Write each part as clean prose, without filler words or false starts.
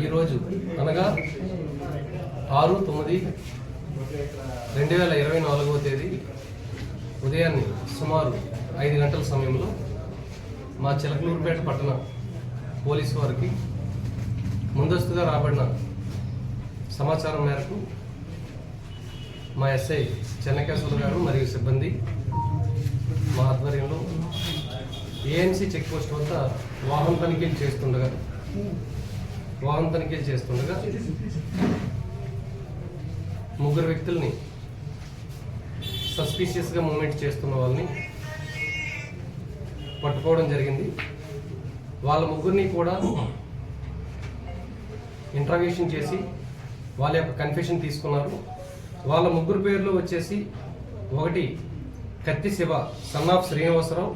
ఈరోజు అనగా 6/9/2024 తేదీ ఉదయాన్నే సుమారు 5 గంటల సమయంలో మా చిలకలూరుపేట పట్టణ పోలీసు వారికి ముందస్తుగా రాబడిన సమాచారం మేరకు మా ఎస్ఐ చెన్నకేశ్వర గారు మరియు సిబ్బంది మా ఆధ్వర్యంలో ఏఎన్సీ చెక్ పోస్ట్ వద్ద వాహన తనిఖీలు చేస్తుండగా ముగ్గురు వ్యక్తుల్ని సస్పీషియస్గా మూవ్మెంట్ చేస్తున్న వాళ్ళని పట్టుకోవడం జరిగింది. వాళ్ళ ముగ్గురిని కూడా ఇంట్రాగేషన్ చేసి వాళ్ళ యొక్క కన్ఫెషన్ తీసుకున్నారు. వాళ్ళ ముగ్గురు పేర్లు వచ్చేసి, ఒకటి కత్తి శివ సన్ ఆఫ్ శ్రీనివాసరావు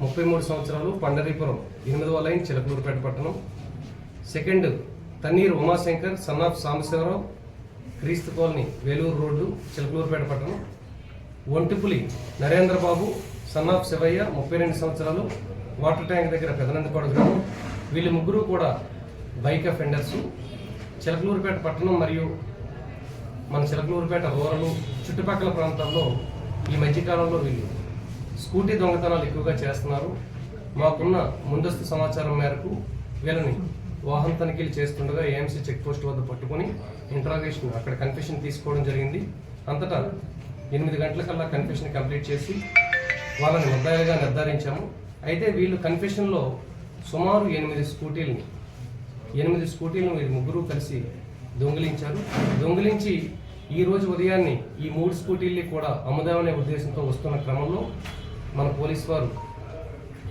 33 సంవత్సరాలు, పండరీపురం 8వ లైన్, చిలకలూరుపేట పట్టణం. Second Tanneeru Umashankar son of Sambasivarao, Kristu colony, Veluru road, Chilakaluripet పట్టణం. ఒంటిపులి నరేంద్రబాబు సన్ ఆఫ్ శివయ్య 32 సంవత్సరాలు, వాటర్ ట్యాంక్ దగ్గర పెదనందిపాడు గ్రామం. వీళ్ళు ముగ్గురు కూడా బైక్ అఫెండర్స్. చిలకలూరుపేట పట్టణం మరియు మన చిలకలూరుపేట రూరల్ చుట్టుపక్కల ప్రాంతాల్లో ఈ మధ్యకాలంలో వీళ్ళు స్కూటీ దొంగతనాలు ఎక్కువగా చేస్తున్నారు. మాకున్న ముందస్తు సమాచారం మేరకు వీళ్ళని వాహన తనిఖీలు చేస్తుండగా ఏఎంసీ చెక్ పోస్ట్ వద్ద పట్టుకొని ఇంట్రాగేషన్ అక్కడ కన్ఫెషన్ తీసుకోవడం జరిగింది. అంతటా 8 గంటలకల్లా కన్ఫెషన్ కంప్లీట్ చేసి వాళ్ళని ముద్దాయిలుగా నిర్ధారించాము. అయితే వీళ్ళు కన్ఫెషన్లో సుమారు 8 స్కూటీలను వీళ్ళు ముగ్గురు కలిసి దొంగిలించి ఈ రోజు ఉదయాన్నే ఈ 3 స్కూటీల్ని కూడా అమ్ముదామనే ఉద్దేశంతో వస్తున్న క్రమంలో మన పోలీసు వారు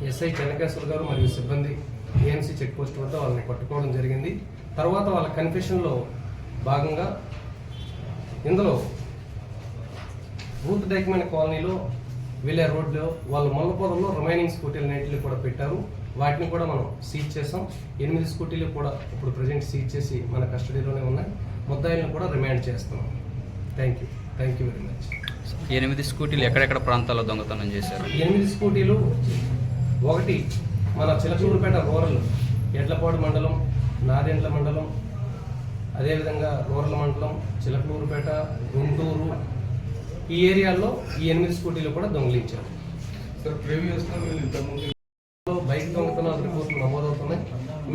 ఎస్ఐ చెన్నకేశ్వర గారు మరియు సిబ్బంది ఏఎన్సీ చెక్ పోస్ట్ వద్ద వాళ్ళని పట్టుకోవడం జరిగింది. తర్వాత వాళ్ళ కన్ఫెషన్లో భాగంగా ఇందులో రూత్ డైక్మెన్ కాలనీలో వెళ్ళే రోడ్లో వాళ్ళ మొల్లపొదల్లో రిమైనింగ్ స్కూటీలన్నింటినీ కూడా పెట్టారు. వాటిని కూడా మనం సీజ్ చేసాం. 8 స్కూటీలు కూడా ఇప్పుడు ప్రజెంట్ సీజ్ చేసి మన కస్టడీలోనే ఉన్నాయి. ముద్దాయిలను కూడా రిమాండ్ చేస్తున్నాం. Thank you very much. 8 స్కూటీలు ఎక్కడెక్కడ ప్రాంతాల్లో దొంగతనం చేశారు? 8 స్కూటీలు, ఒకటి మన చిలకలూరుపేట రూరల్ ఎడ్లపాడు మండలం, నాదెండ్ల మండలం, అదేవిధంగా రూరల్ మండలం, చిలకలూరుపేట, గుంటూరు, ఈ ఏరియాల్లో ఈ 8 స్కూటీలు కూడా దొంగిలించారు. బైక్ దొంగతనాల రిపోర్టులు నమోదవుతున్నాయి.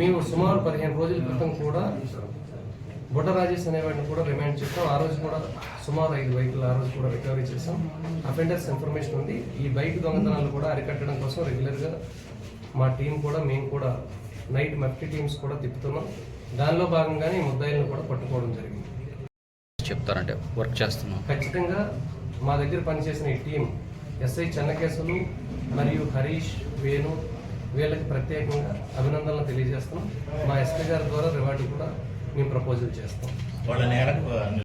మేము సుమారు 15 రోజుల క్రితం కూడా బుడ్డ రాజేష్ అనేవాడిని కూడా రిమాండ్ చేస్తాం. ఆ రోజు కూడా సుమారు 5 బైకులు ఆ రోజు కూడా రికవరీ చేసాం. అఫెండర్స్ ఇన్ఫర్మేషన్ ఉంది. ఈ బైక్ దొంగతనాలు కూడా అరికట్టడం కోసం రెగ్యులర్గా మా టీం కూడా మేము కూడా నైట్ మఫ్టీ టీమ్స్ కూడా తిప్పుతున్నాం. దానిలో భాగంగానే ఈ ముద్దాయిలను కూడా పట్టుకోవడం జరిగింది. చెప్తారంటే వర్క్ చేస్తున్నాం. ఖచ్చితంగా మా దగ్గర పనిచేసిన ఈ టీం ఎస్ఐ చెన్నకేశవులు మరియు హరీష్, వేణు వీళ్ళకి ప్రత్యేకంగా అభినందనలు తెలియజేస్తున్నాం. మా ఎస్పీ గారి ద్వారా రివార్డు కూడా మేము ప్రపోజల్ చేస్తాం.